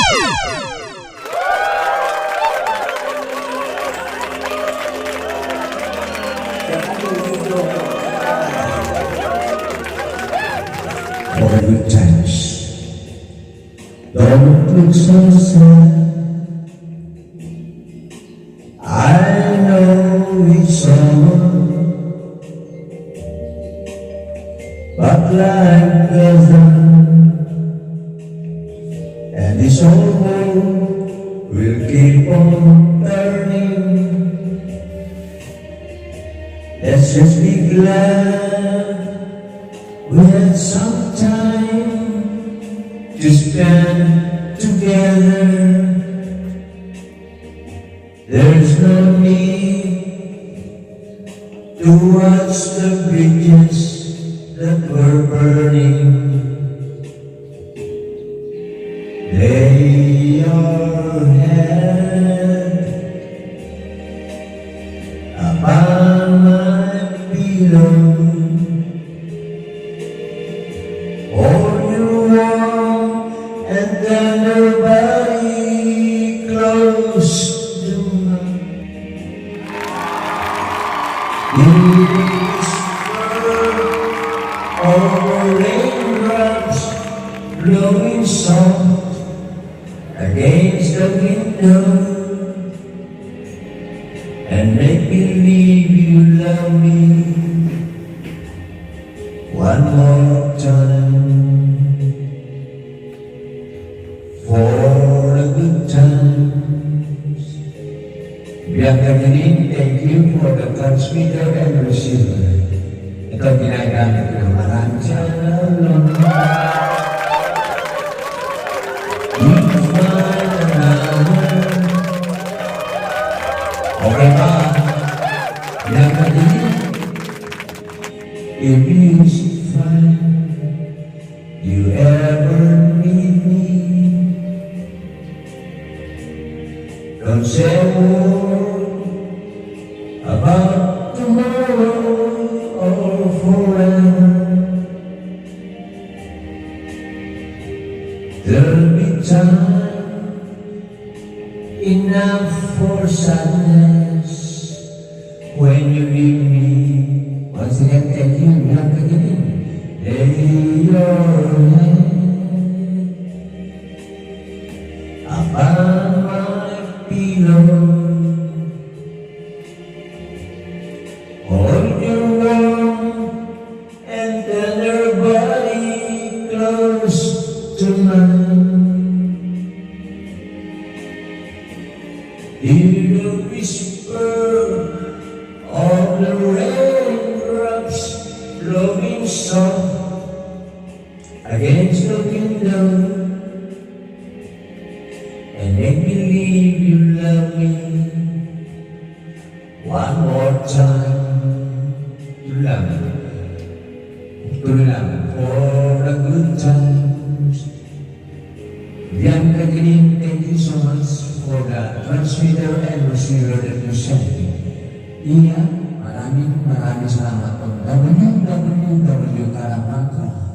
For a good times. Don't look so sad. I know it's over, but life goes on, and this old world will keep on turning. Let's just be glad we had some time to spend together. There's no need to watch the bridges that were burning. Lay your head upon my pillow. Hold you warm and then your body close. Over raindrops blowing soft against the window, and make believe you love me one more time. For the good times. Bianca Janine, thank you for the transmitter and receiver. Ito ginagamit ko ng maraming salamat. Okay ba? Bianca Janine, if you find you ever need me, don't say a word about tomorrow or forever. There'll be time enough for sadness when you need me. Once again, thank you. Bianca Janine. Lay your head upon my pillow. Hold your warm and tender body close to mine. Hear the whisper of the raindrops blowing soft against the window, and make believe you love me one more time. Tulang for the good times. Bianca Janine, thank you so much for the transmitter and receiver that you sent me. Iya, maraming salamat po. www.karamanka